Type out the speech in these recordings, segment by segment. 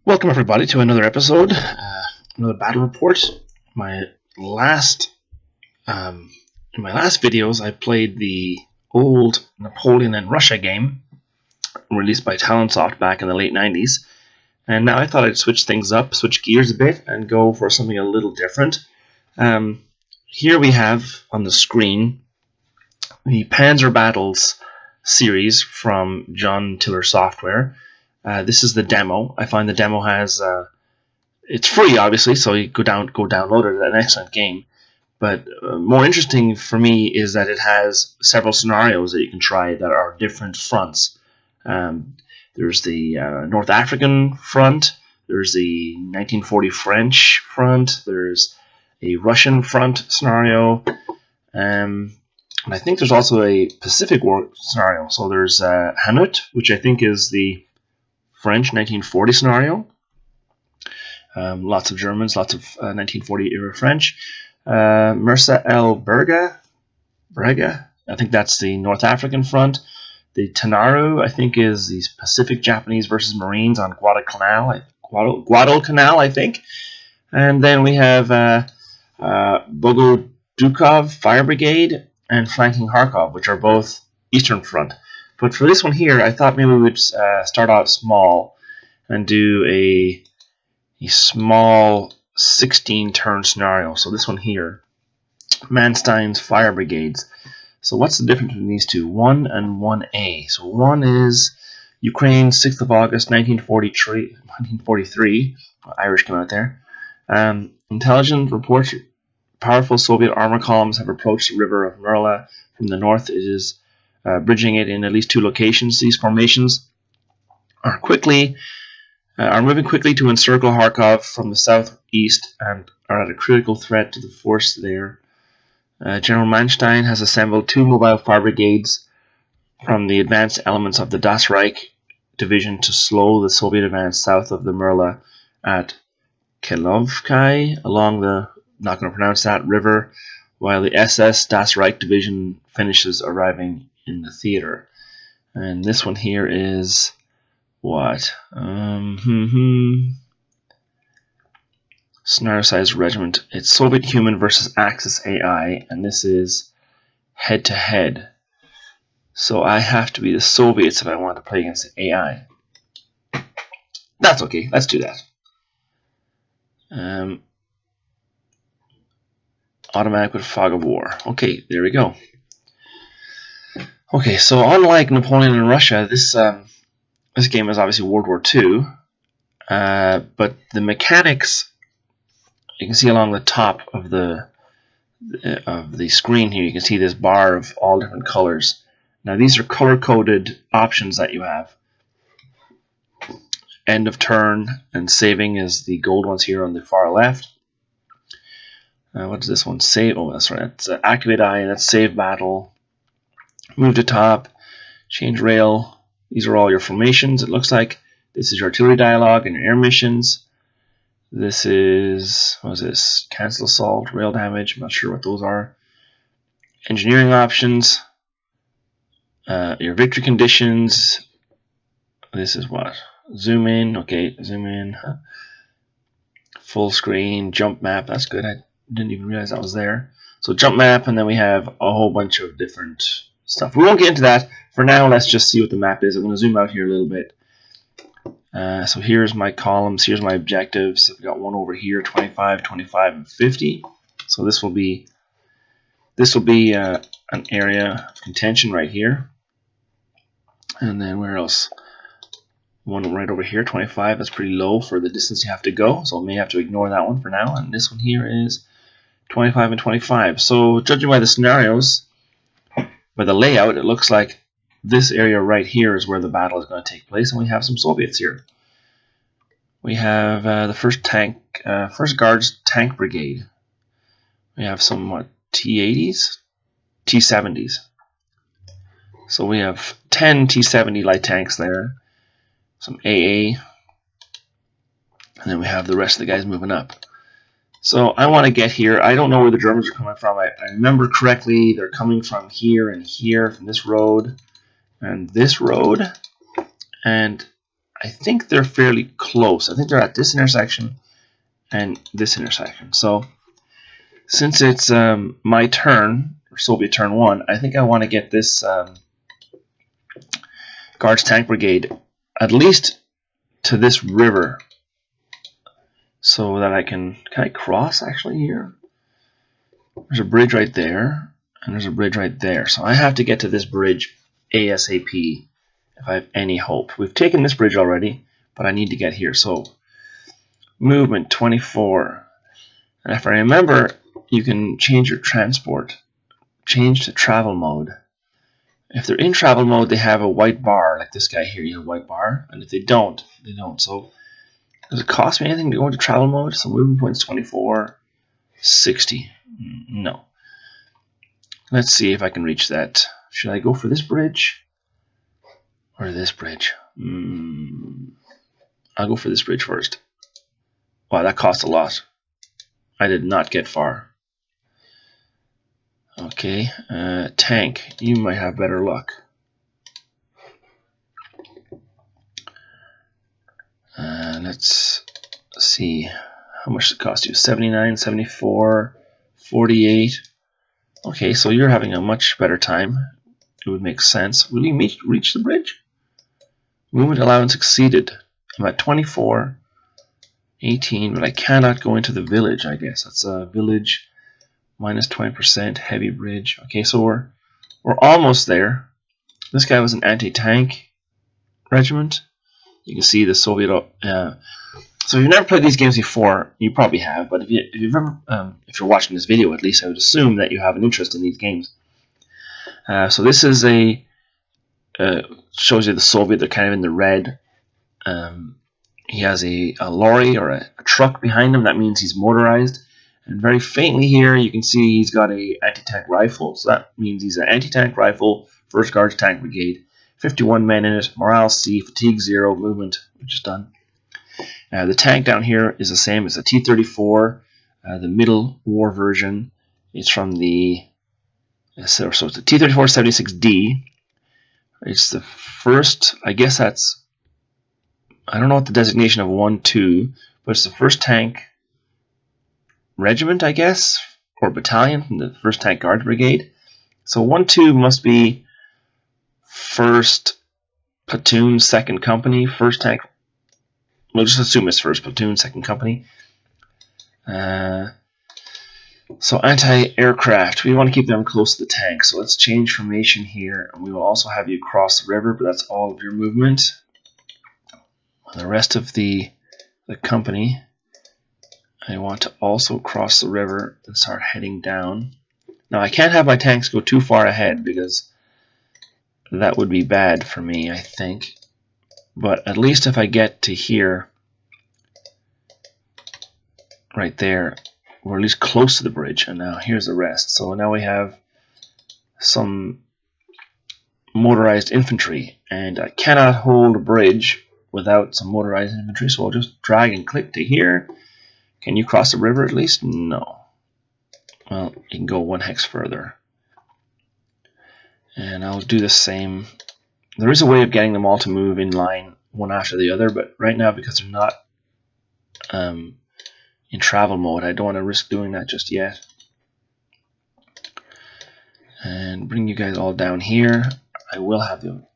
Welcome everybody to another episode, another battle report. My last, in my last videos, I played the old Napoleon and Russia game released by Talonsoft back in the late 90s, and now I thought I'd switch things up, switch gears a bit, and go for something a little different. Here we have on the screen the Panzer Battles series from John Tiller Software. This is the demo. I find the demo has it's free, obviously, so you go download it. An excellent game. But more interesting for me is that it has several scenarios that you can try that are different fronts. There's the North African front. There's the 1940 French front. There's a Russian front scenario. And I think there's also a Pacific War scenario. So there's Hanut, which I think is the French 1940 scenario. Lots of Germans, lots of 1940 era French. Mersa el Berga, I think that's the North African front. The Tanaru, I think, is the Pacific Japanese versus Marines on Guadalcanal, I think. And then we have Bogodukov Fire Brigade and Flanking Kharkov, which are both Eastern Front. But for this one here, I thought maybe we would start out small and do a small 16-turn scenario. So this one here, Mansteins Fire Brigades. So what's the difference between these two? 1 and 1A. So 1 is Ukraine, 6th of August, 1943. Irish came out there. Intelligence reports powerful Soviet armor columns have approached the river of Merla from the north. It is bridging it in at least 2 locations. These formations are moving quickly to encircle Kharkov from the southeast and are at a critical threat to the force there. General Manstein has assembled 2 mobile fire brigades from the advanced elements of the Das Reich division to slow the Soviet advance south of the Merla at Kelovkai along the, not going to pronounce that, river, while the SS Das Reich division finishes arriving in the theater. And this one here is what? Scenario size regiment. It's Soviet human versus Axis AI, and this is head to head. So I have to be the Soviets if I want to play against the AI. That's okay. Let's do that. Automatic with fog of war. Okay, there we go. Okay, so unlike Napoleon and Russia, this game is obviously World War II, but the mechanics you can see along the top of the screen here. You can see this bar of all different colors. Now these are color-coded options that you have. End of turn and saving is the gold ones here on the far left. What does this one save? Oh, that's right. It's activate eye, and that's save battle. Move to top, change rail. These are all your formations, it looks like. This is your artillery dialogue and your air missions. This is, what is this? Cancel assault, rail damage. I'm not sure what those are. Engineering options. Your victory conditions. This is what? Zoom in. Okay, zoom in. Full screen, jump map. That's good. I didn't even realize that was there. So jump map, and then we have a whole bunch of different stuff. We won't get into that. For now, let's just see what the map is. I'm going to zoom out here a little bit. So here's my columns. Here's my objectives. I've got one over here, 25, 25, and 50. So this will be an area of contention right here. And then where else? One right over here, 25. That's pretty low for the distance you have to go. So I may have to ignore that one for now. And this one here is 25 and 25. So judging by the scenarios, by the layout, it looks like this area right here is where the battle is going to take place, and we have some Soviets here. We have the first Guards Tank Brigade. We have some what, T-80s, T-70s. So we have 10 T-70 light tanks there, some AA, and then we have the rest of the guys moving up. So I want to get here. I don't know where the Germans are coming from. I remember correctly, they're coming from here and here, from this road and this road, and I think they're fairly close. I think they're at this intersection and this intersection. So since it's my turn, or Soviet turn 1, I think I want to get this Guards Tank Brigade at least to this river, so that I can I cross actually here? There's a bridge right there, and there's a bridge right there. So I have to get to this bridge ASAP if I have any hope. We've taken this bridge already, but I need to get here. So movement 24. And if I remember, you can change your transport. Change to travel mode. If they're in travel mode, they have a white bar, like this guy here, you have a white bar. And if they don't, they don't. So does it cost me anything to go into travel mode? So movement points 24, 60. No. Let's see if I can reach that. Should I go for this bridge or this bridge? I'll go for this bridge first. Wow, that cost a lot. I did not get far. Okay, tank, you might have better luck. Let's see, how much does it cost you? 79, 74, 48. Okay, so you're having a much better time. It would make sense. Will you reach the bridge? Movement allowance exceeded. I'm at 24, 18, but I cannot go into the village, I guess. That's a village, minus 20%, heavy bridge. Okay, so we're almost there. This guy was an anti-tank regiment. You can see the Soviet. So if you've never played these games before, you probably have. But if you're watching this video, at least I would assume that you have an interest in these games. So this is shows you the Soviet. They're kind of in the red. He has a lorry or a truck behind him. That means he's motorized. And very faintly here, you can see he's got a anti-tank rifle. So that means he's an anti-tank rifle, 1st Guards Tank Brigade. 51 men in it, morale C, fatigue 0, movement, which is done. The tank down here is the same as the T-34, the middle war version. It's from the, so it's the T-34-76D. It's the first, I guess that's, I don't know what the designation of 1-2, but it's the 1st tank regiment, I guess, or battalion from the 1st Tank Guards Brigade. So 1-2 must be 1st platoon, 2nd company, 1st tank. We'll just assume it's 1st platoon, 2nd company. So anti-aircraft, we want to keep them close to the tank. So let's change formation here, and we will also have you cross the river, but that's all of your movement. The rest of the company, I want to also cross the river and start heading down. Now I can't have my tanks go too far ahead because that would be bad for me, I think. But at least if I get to here, right there, we're at least close to the bridge. And now here's the rest. So now we have some motorized infantry. And I cannot hold a bridge without some motorized infantry. So I'll just drag and click to here. Can you cross the river at least? No. Well, you can go 1 hex further. And I'll do the same. There is a way of getting them all to move in line one after the other, but right now because they're not in travel mode, I don't want to risk doing that just yet. And bring you guys all down here. I will have them.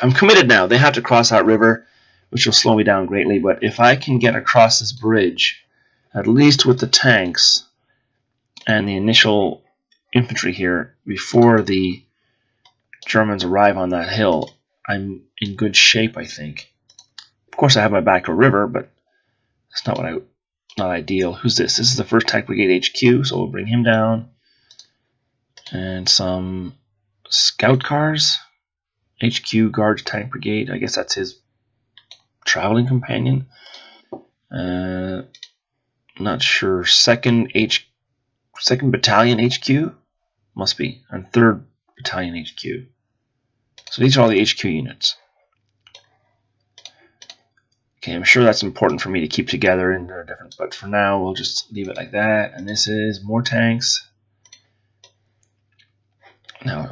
I'm committed now. They have to cross that river, which will slow me down greatly, but if I can get across this bridge, at least with the tanks and the initial infantry here, before the Germans arrive on that hill, I'm in good shape, I think. Of course, I have my back to a river, but that's not not ideal. Who's this? This is the 1st Tank Brigade HQ, so we'll bring him down. And some scout cars. HQ Guards Tank Brigade. I guess that's his traveling companion. Not sure. 2nd Battalion HQ? Must be. And 3rd Battalion HQ. So these are all the HQ units. Okay, I'm sure that's important for me to keep together, and they're different, but for now we'll just leave it like that. And this is more tanks. Now,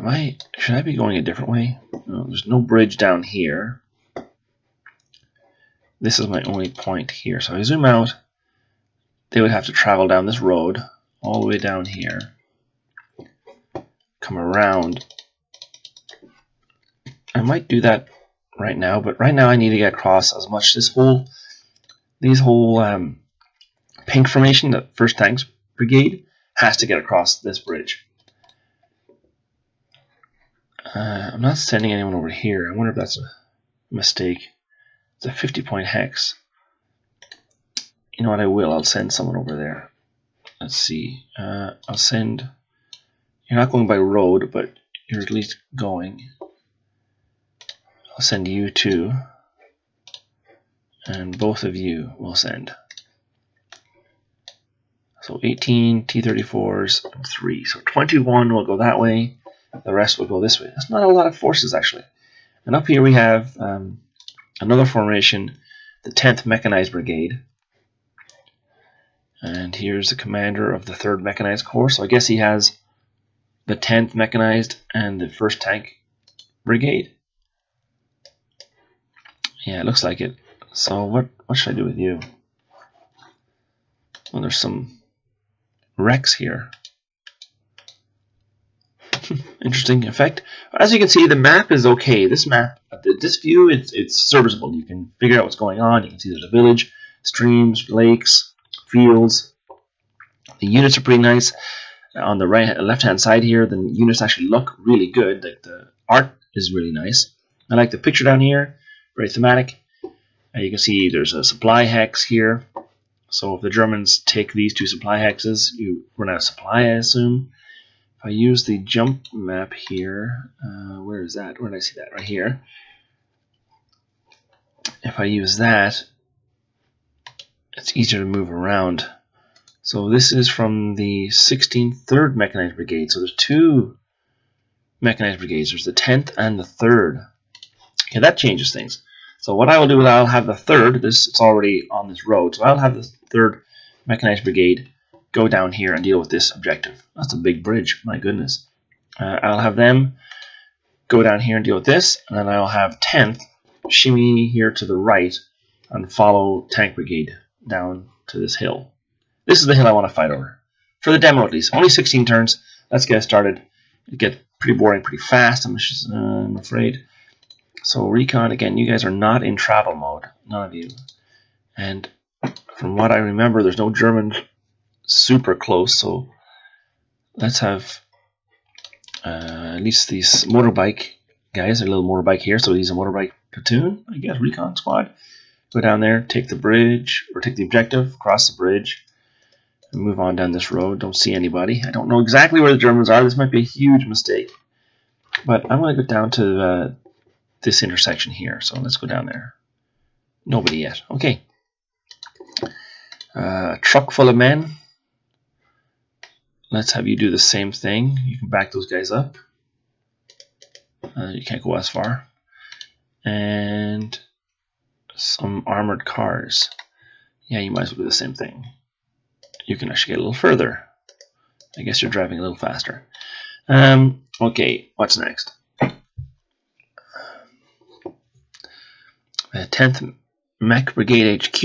should I be going a different way? No, there's no bridge down here. this is my only point here. So if I zoom out, they would have to travel down this road all the way down here, come around. I might do that right now, but right now I need to get across as much. These whole pink formation, the 1st Tanks Brigade, has to get across this bridge. I'm not sending anyone over here. I wonder if that's a mistake. It's a 50-point hex. You know what, I will. I'll send someone over there. Let's see. I'll send... You're not going by road, but you're at least going. I'll send you 2. And both of you will send. So 18 T-34s and 3. So 21 will go that way. The rest will go this way. That's not a lot of forces, actually. And up here we have another formation, the 10th Mechanized Brigade. And here's the commander of the 3rd Mechanized Corps. So I guess he has the 10th Mechanized and the 1st Tank Brigade. Yeah, it looks like it. So what should I do with you? Well, there's some wrecks here. Interesting effect. As you can see, the map is okay. This map, this view, it's serviceable. You can figure out what's going on. You can see there's a village, streams, lakes, fields. The units are pretty nice. On the left-hand side here, the units actually look really good. Like the art is really nice. I like the picture down here. Very thematic. You can see there's a supply hex here. So if the Germans take these 2 supply hexes, you run out of supply, I assume. If I use the jump map here, where is that? Where did I see that? Right here. If I use that, it's easier to move around. So this is from the 16th 3rd Mechanized Brigade. So there's 2 Mechanized Brigades. There's the 10th and the 3rd. Okay, that changes things. So what I will do is I'll have the 3rd. It's already on this road. So I'll have the 3rd Mechanized Brigade go down here and deal with this objective. That's a big bridge. My goodness. I'll have them go down here and deal with this. And then I'll have 10th shimmy here to the right and follow Tank Brigade down to this hill. This is the hill I want to fight over. For the demo at least. Only 16 turns. Let's get started. It gets pretty boring pretty fast, I'm afraid. So recon, again, you guys are not in travel mode. None of you. And from what I remember, there's no Germans super close. So let's have at least these motorbike guys. A little motorbike here. So he's a motorbike platoon, I guess. Recon squad. Go down there, take the bridge, or take the objective, cross the bridge. Move on down this road. Don't see anybody. I don't know exactly where the Germans are. This might be a huge mistake. But I'm going to go down to this intersection here. So let's go down there. Nobody yet. Okay. Truck full of men. Let's have you do the same thing. You can back those guys up. You can't go as far. And some armored cars. Yeah, you might as well do the same thing. You can actually get a little further. I guess you're driving a little faster. Okay, what's next? The 10th Mech Brigade HQ.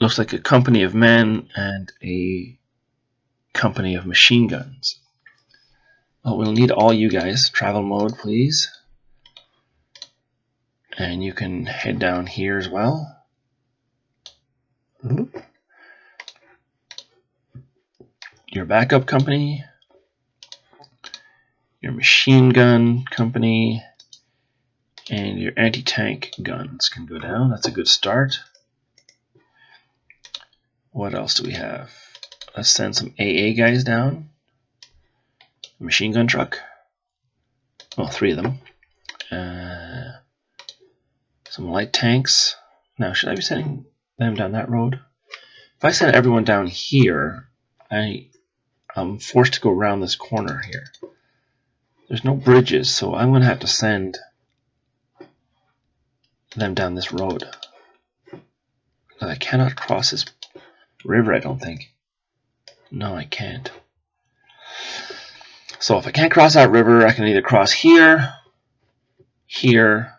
Looks like a company of men and a company of machine guns. Well, we'll need all you guys. Travel mode, please. And you can head down here as well. Your backup company, your machine gun company, and your anti-tank guns can go down. That's a good start. What else do we have? Let's send some AA guys down. Machine gun truck. Well, 3 of them. Some light tanks. Now, should I be sending them down that road? If I send everyone down here, I'm forced to go around this corner here. There's no bridges, so I'm going to have to send them down this road. But I cannot cross this river, I don't think. No, I can't. So if I can't cross that river, I can either cross here, here,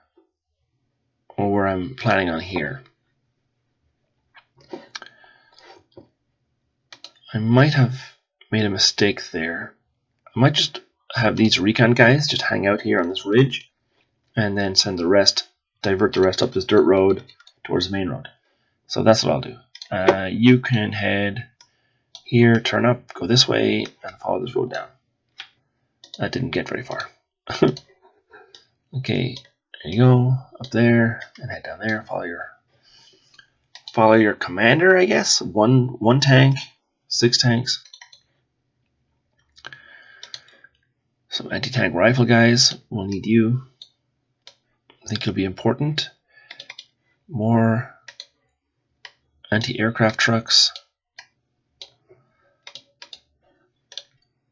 I'm planning on here. I might have made a mistake there. I might just have these recon guys just hang out here on this ridge and then send the rest, divert the rest up this dirt road towards the main road. So that's what I'll do. You can head here, turn up, go this way, and follow this road down. That didn't get very far. Okay, there you go, up there, and head down there. Follow your commander, I guess. One tank, 6 tanks. Some anti-tank rifle guys. We'll need you. I think you'll be important. More anti-aircraft trucks.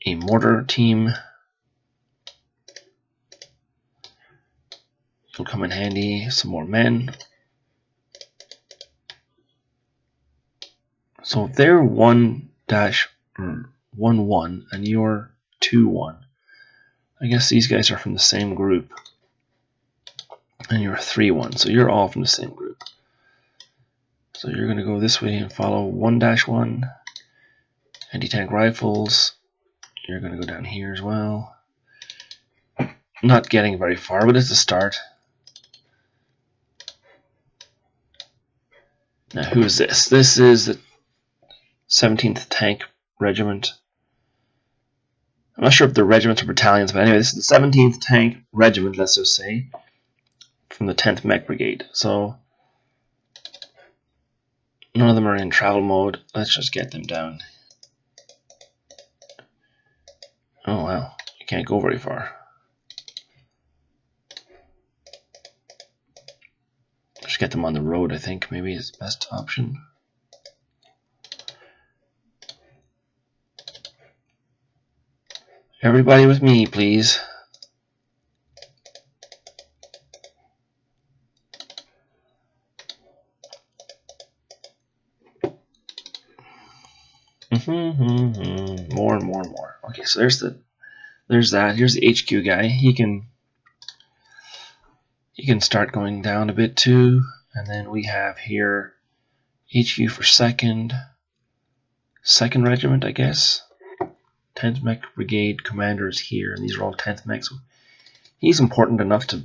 A mortar team. Will come in handy. Some more men. So if they're 1-1-1 and you're 2-1, I guess these guys are from the same group. And you're 3-1, so you're all from the same group. So you're going to go this way and follow 1-1 anti-tank rifles. You're going to go down here as well. Not getting very far, but it's a start. Now, who is this? This is the 17th Tank Regiment. I'm not sure if they're regiments or battalions, but anyway, this is the 17th Tank Regiment, let's just say, from the 10th Mech Brigade. So, none of them are in travel mode. Let's just get them down. Oh, wow. You can't go very far. Just get them on the road, I think, maybe is the best option. Everybody with me, please. More and more and more. Okay, so there's that. Here's the HQ guy. He can start going down a bit too. And then we have here HQ for second regiment, I guess. 10th Mech Brigade commander is here, and these are all 10th mechs. So he's important enough to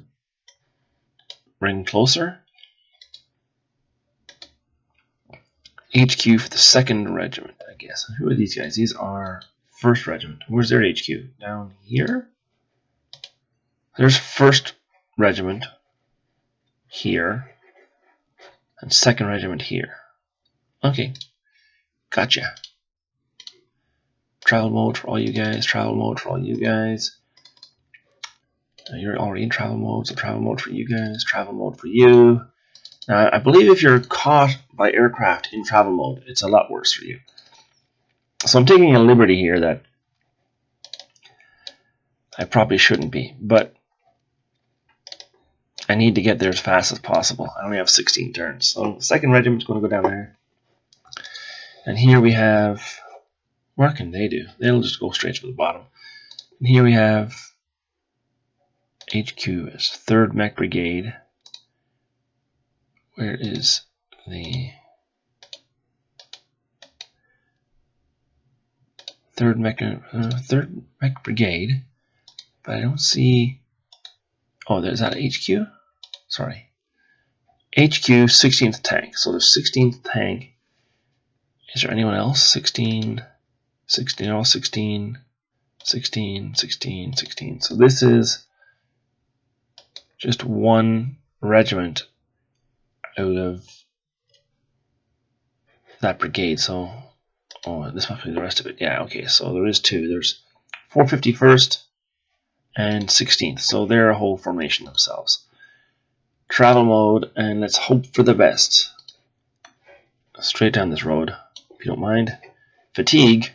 bring closer. HQ for the 2nd regiment, I guess. And who are these guys? These are 1st regiment. Where's their HQ? Down here? There's 1st regiment here, and 2nd regiment here. Okay, gotcha. Travel mode for all you guys, travel mode for all you guys. You're already in travel mode, so travel mode for you guys, travel mode for you. Now, I believe if you're caught by aircraft in travel mode, it's a lot worse for you. So I'm taking a liberty here that I probably shouldn't be, but I need to get there as fast as possible. I only have 16 turns, so 2nd regiment's going to go down there. And here we have... What can they do? They'll just go straight to the bottom. And here we have HQ as 3rd Mech Brigade. Where is the 3rd Mech Brigade? But I don't see. Oh, there's that HQ. Sorry, HQ 16th Tank. So there's 16th Tank. Is there anyone else? 16. 16, all 16, 16, 16, 16. So this is just one regiment out of that brigade. So, oh, this must be the rest of it. Yeah, okay, so there is 2. There's 451st and 16th. So they're a whole formation themselves. Travel mode, and let's hope for the best. Straight down this road, if you don't mind. Fatigue.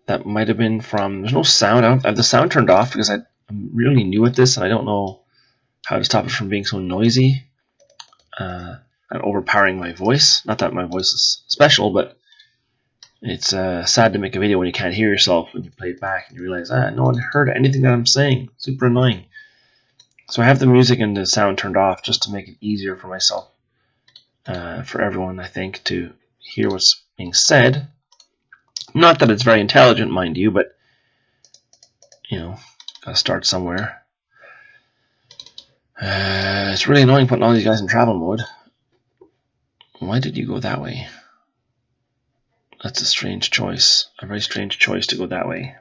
That might have been from... There's no sound. I have the sound turned off because I'm really new at this and I don't know how to stop it from being so noisy and overpowering my voice. Not that my voice is special, but It's sad to make a video when you can't hear yourself when you play it back and you realize, no one heard anything that I'm saying. Super annoying. So I have the music and the sound turned off just to make it easier for myself, for everyone, I think, to hear what's being said. Not that it's very intelligent, mind you, but, you know, gotta start somewhere. It's really annoying putting all these guys in travel mode. Why did you go that way? That's a strange choice. A very strange choice to go that way.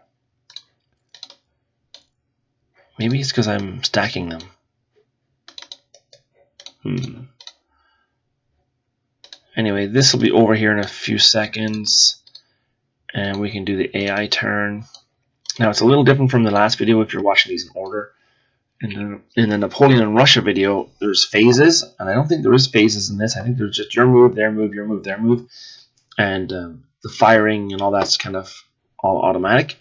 Maybe it's because I'm stacking them. Anyway, this will be over here in a few seconds. And we can do the AI turn. Now, it's a little different from the last video if you're watching these in order. In the Napoleon and Russia video, there's phases. And I don't think there is phases in this. I think there's just your move, their move, your move, their move. And the firing and all that's kind of all automatic.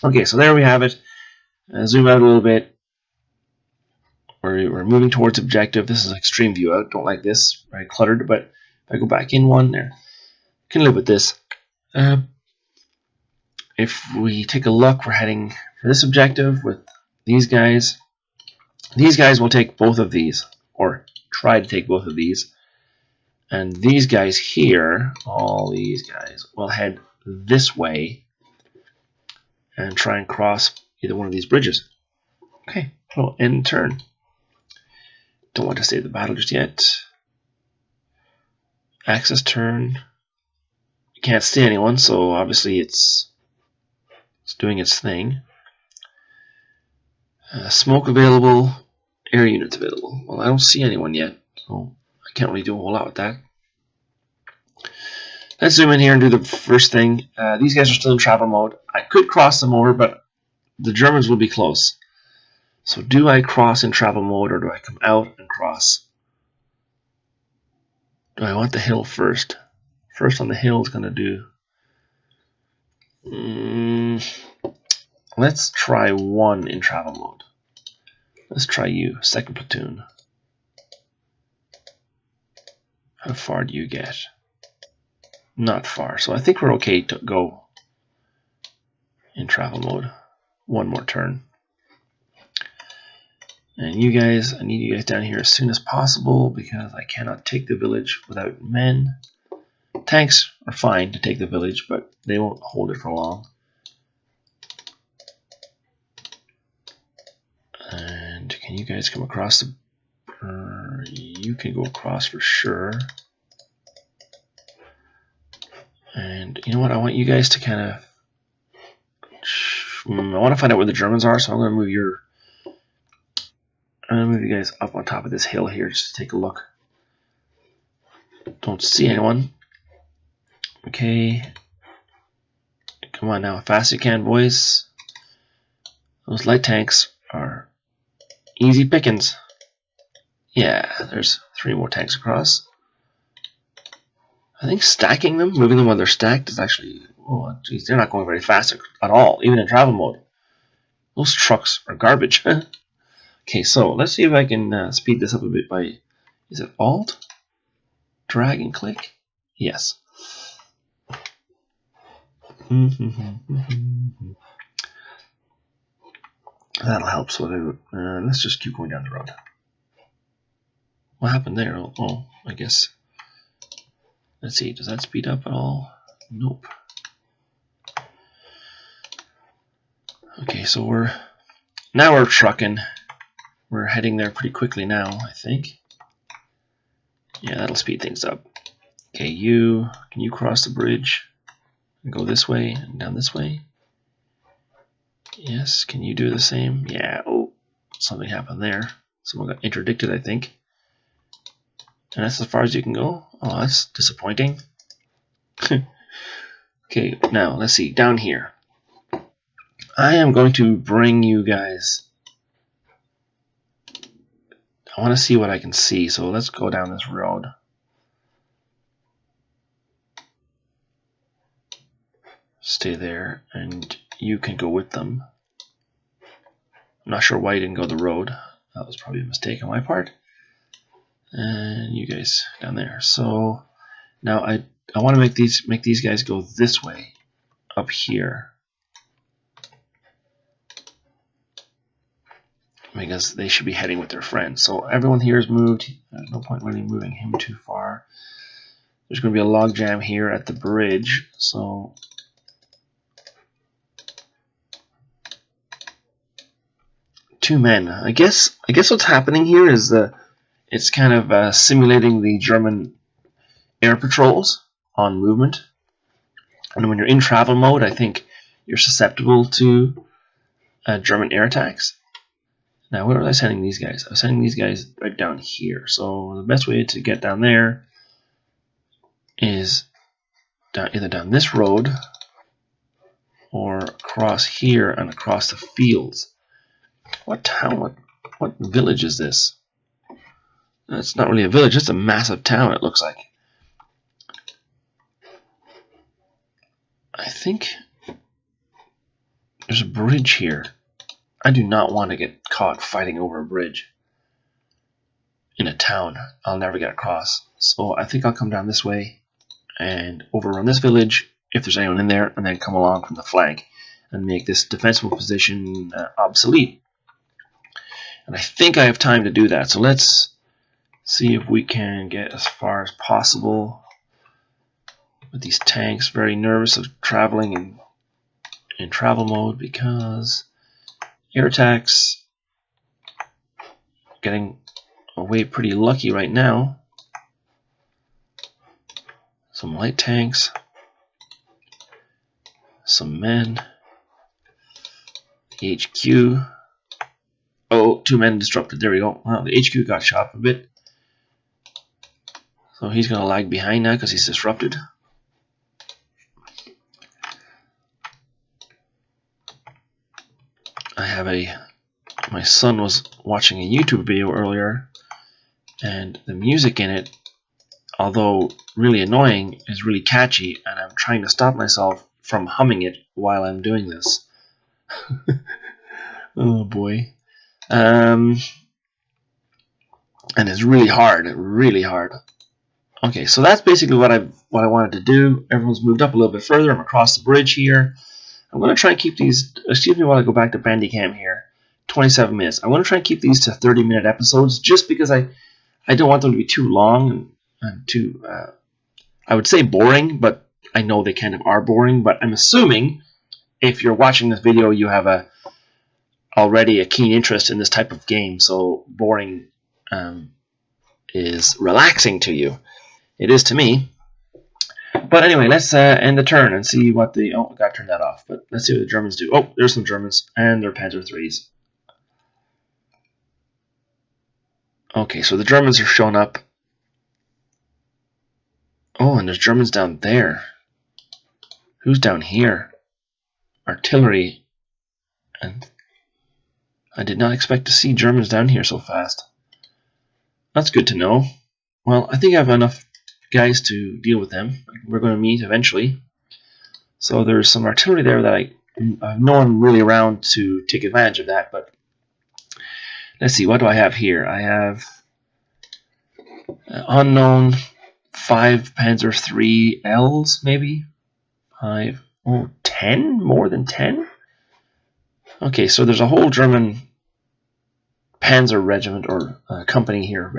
Okay, so there we have it. Zoom out a little bit. We're moving towards objective. This is extreme view. I don't like this. Very cluttered. But if I go back in one there, I can live with this. If we take a look, we're heading for this objective with these guys. These guys will take both of these, or try to take both of these. And these guys here, all these guys, will head this way and try and cross either one of these bridges. Okay, we'll end turn. Don't want to save the battle just yet. Axis turn. You can't see anyone, so obviously it's doing its thing. Smoke available, air units available. Well, I don't see anyone yet, so I can't really do a whole lot with that. Let's zoom in here and do the first thing. These guys are still in travel mode. I could cross them over, but the Germans will be close. So do I cross in travel mode, or do I come out and cross? Do I want the hill first? First on the hill is going to do... let's try one in travel mode. Let's try you, second platoon. How far do you get? Not far, so I think we're okay to go in travel mode. One more turn. And you guys, I need you guys down here as soon as possible because I cannot take the village without men. Tanks are fine to take the village, but they won't hold it for long. And can you guys come across the... you can go across for sure. And you know what? I want you guys to kind of... I want to find out where the Germans are, so I'm going to move your... I'm going to move you guys up on top of this hill here just to take a look. Don't see anyone. Okay. Come on now, fast you can, boys. Those light tanks are easy pickings. Yeah, there's 3 more tanks across. I think stacking them, moving them while they're stacked is actually... oh, geez, they're not going very fast at all, even in travel mode. Those trucks are garbage. Okay, so let's see if I can speed this up a bit by... is it Alt? Drag and click? Yes. That'll help. So let's just keep going down the road. What happened there? Oh, I guess. Let's see. Does that speed up at all? Nope. Okay, so we're trucking. We're heading there pretty quickly now, I think. Yeah, that'll speed things up. Okay, can you cross the bridge and go this way and down this way? Yes, can you do the same? Yeah, oh, something happened there. Someone got interdicted, I think. And that's as far as you can go? Oh, that's disappointing. Okay, now, let's see, down here. I am going to bring you guys... I want to see what I can see, so let's go down this road. Stay there, and you can go with them. I'm not sure why you didn't go the road. That was probably a mistake on my part. And you guys down there. So now I I want to make these guys go this way, up here, because they should be heading with their friends. So everyone here is moved. There's no point really moving him too far. There's going to be a log jam here at the bridge, so two men. I guess what's happening here is it's kind of simulating the German air patrols on movement. And when you're in travel mode, I think you're susceptible to German air attacks. Now, where was I sending these guys? I was sending these guys right down here. So the best way to get down there is either down this road or across here and across the fields. What town? What village is this? It's not really a village. It's a massive town, it looks like. I think there's a bridge here. I do not want to get caught fighting over a bridge in a town. I'll never get across. So I think I'll come down this way and overrun this village if there's anyone in there, and then come along from the flank and make this defensible position obsolete. And I think I have time to do that. So let's see if we can get as far as possible with these tanks. Very nervous of traveling in travel mode because air attacks getting away pretty lucky right now. Some light tanks, some men, the HQ. Oh, two men disrupted. There we go. Well, the HQ got shot a bit. So he's going to lag behind now because he's disrupted. I have my son was watching a YouTube video earlier, and the music in it, although really annoying, is really catchy, and I'm trying to stop myself from humming it while I'm doing this. Oh boy. And it's really hard, Okay, so that's basically what I wanted to do. Everyone's moved up a little bit further. I'm across the bridge here. I'm going to try and keep these, excuse me while I go back to Bandicam here, 27 minutes. I want to try and keep these to 30-minute episodes just because I don't want them to be too long and too, I would say boring, but I know they kind of are boring. But I'm assuming if you're watching this video, you have already a keen interest in this type of game, so boring is relaxing to you. It is to me. But anyway, let's end the turn and see what the... Oh, I got to turn that off. But let's see what the Germans do. Oh, there's some Germans. And their Panzer IIIs. Okay, so the Germans are showing up. Oh, and there's Germans down there. Who's down here? Artillery. And I did not expect to see Germans down here so fast. That's good to know. Well, I think I have enough guys to deal with them. We're going to meet eventually. So there's some artillery there that I have no one really around to take advantage of that. But let's see, what do I have here? I have unknown 5 Panzer IIILs, maybe 5. Oh, 10? More than 10? Okay, so there's a whole German Panzer regiment or company here.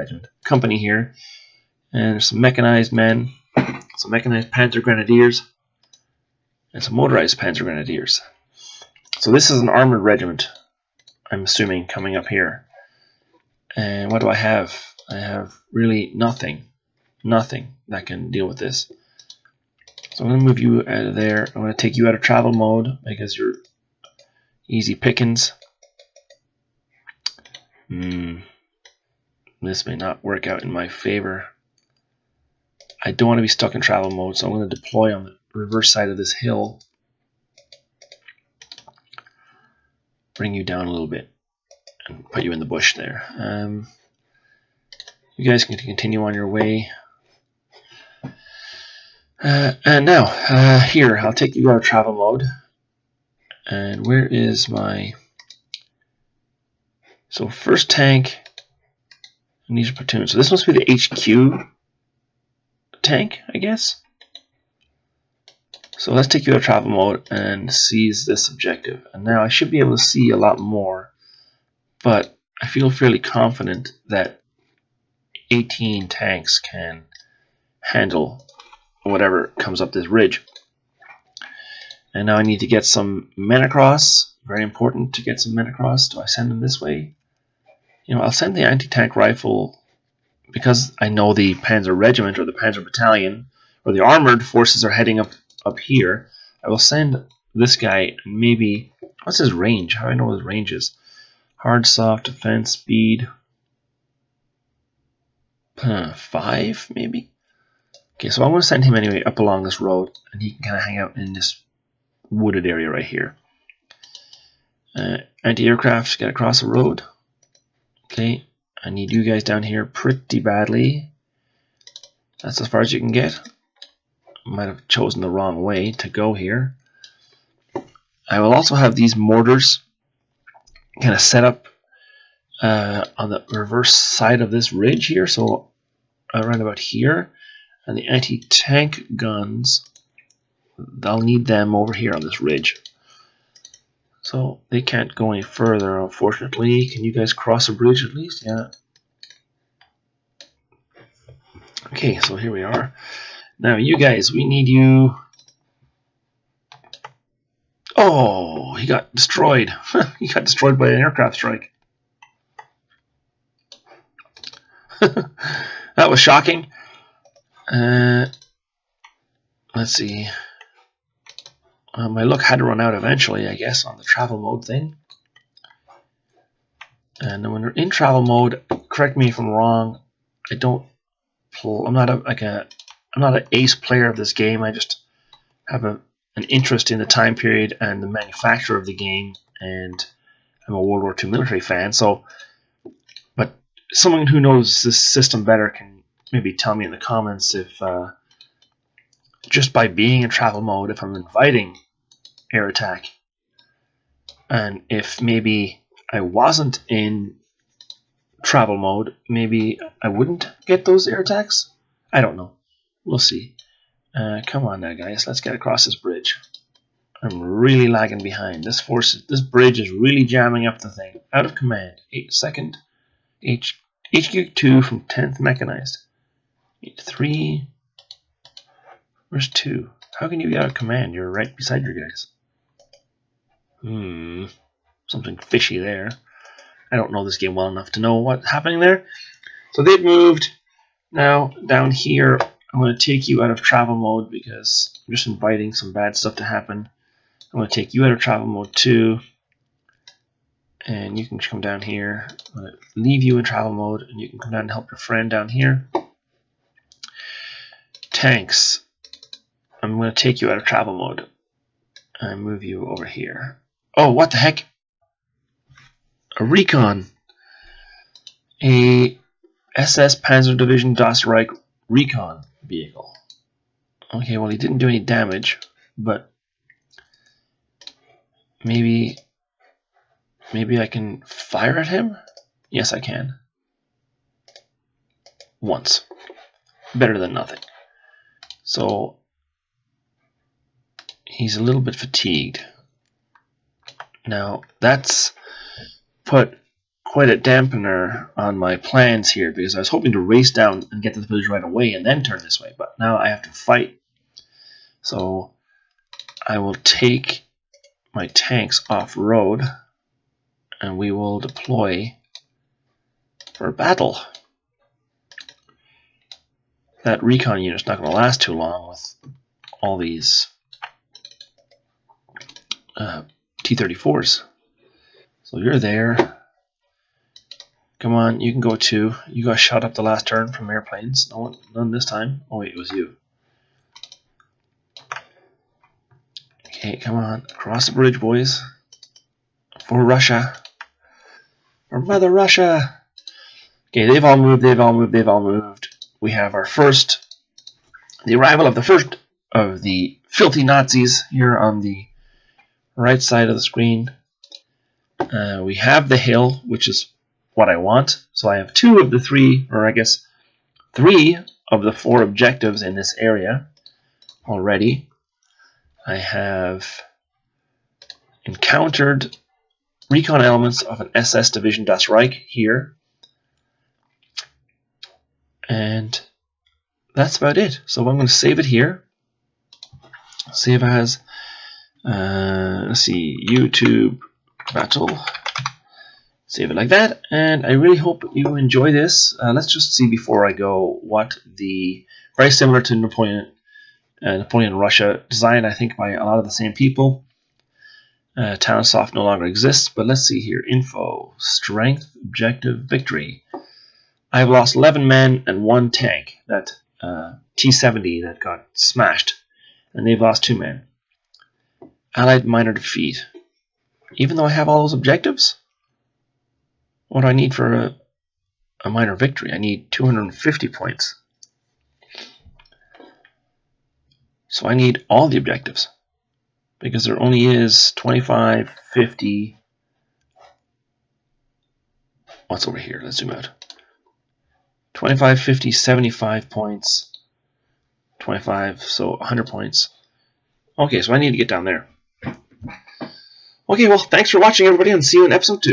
And there's some mechanized men, some mechanized Panzer Grenadiers, and some motorized Panzer Grenadiers. So this is an armored regiment, I'm assuming, coming up here. And what do I have? I have really nothing that can deal with this. So I'm going to move you out of there. I'm going to take you out of travel mode because you're easy pickings. This may not work out in my favor. I don't want to be stuck in travel mode, so I'm going to deploy on the reverse side of this hill. Bring you down a little bit and put you in the bush there. You guys can continue on your way. And now, here, I'll take you out of travel mode. And where is my... So first tank, and these are platoons. So this must be the HQ tank, I guess. So let's take you out of travel mode and seize this objective. And now I should be able to see a lot more, but I feel fairly confident that 18 tanks can handle whatever comes up this ridge. And now I need to get some men across. Very important to get some men across. Do I send them this way? You know, I'll send the anti-tank rifle because I know the Panzer regiment or the Panzer battalion or the armored forces are heading up here. I will send this guy. Maybe, what's his range? How do I know what his range is? Hard, soft, defense, speed. 5 maybe. Okay, so I'm going to send him anyway up along this road, and he can kind of hang out in this wooded area right here. Anti-aircraft, get across the road. Okay, I need you guys down here pretty badly. That's as far as you can get. Might have chosen the wrong way to go here. I will also have these mortars kind of set up on the reverse side of this ridge here, so around about here. And the anti-tank guns, I'll need them over here on this ridge. So they can't go any further, unfortunately. Can you guys cross a bridge at least? Yeah. Okay, so here we are. Now you guys, we need you. Oh, he got destroyed. He got destroyed by an aircraft strike. That was shocking. Let's see. My luck had to run out eventually, I guess, on the travel mode thing. And when we're in travel mode, correct me if I'm wrong. I'm not an ace player of this game. I just have an interest in the time period and the manufacturer of the game, and I'm a World War II military fan. So, but someone who knows this system better can maybe tell me in the comments if just by being in travel mode, if I'm inviting air attack, and if maybe I wasn't in travel mode, maybe I wouldn't get those air attacks. I don't know. We'll see. Come on now, guys. Let's get across this bridge. I'm really lagging behind. This bridge is really jamming up the thing. Out of command. 2nd HQ2 from 10th Mechanized. 3. Where's 2? How can you get out of command? You're right beside your guys. Something fishy there. I don't know this game well enough to know what's happening there. So they've moved. Now, down here, I'm going to take you out of travel mode because I'm just inviting some bad stuff to happen. I'm going to take you out of travel mode too. And you can come down here. I'm going to leave you in travel mode, and you can come down and help your friend down here. Tanks. I'm going to take you out of travel mode and move you over here. Oh, what the heck? A recon. A SS Panzer Division Das Reich recon vehicle. Okay, well, he didn't do any damage, but maybe I can fire at him? Yes, I can. Once. Better than nothing. So he's a little bit fatigued. Now, that's put quite a dampener on my plans here, because I was hoping to race down and get to the village right away and then turn this way, but now I have to fight. So I will take my tanks off-road and we will deploy for battle. That recon unit's not going to last too long with all these T-34s. So you're there. Come on, you can go too. You got shot up the last turn from airplanes. No one, none this time. Oh wait, it was you. Okay, come on, across the bridge, boys. For Russia. For Mother Russia. Okay, they've all moved. We have the arrival of the first of the filthy Nazis here on the right side of the screen. We have the hill, which is what I want. So I have 2 of the 3, or I guess 3 of the 4 objectives in this area already. I have encountered recon elements of an SS Division Das Reich here. And that's about it. So I'm going to save it here. Save as, let's see, YouTube battle. Save it like that. And I really hope you enjoy this. Let's just see before I go what the, very similar to Napoleon Russia, designed I think by a lot of the same people. Townssoft no longer exists, but let's see here. Info, strength, objective, victory. I've lost 11 men and 1 tank, that T-70 that got smashed, and they've lost 2 men. Allied minor defeat. Even though I have all those objectives, what do I need for a minor victory? I need 250 points. So I need all the objectives, because there only is 25, 50. What's over here? Let's zoom out. 25, 50, 75 points. 25, so 100 points. Okay, so I need to get down there. Okay, well, thanks for watching, everybody, and see you in episode 2.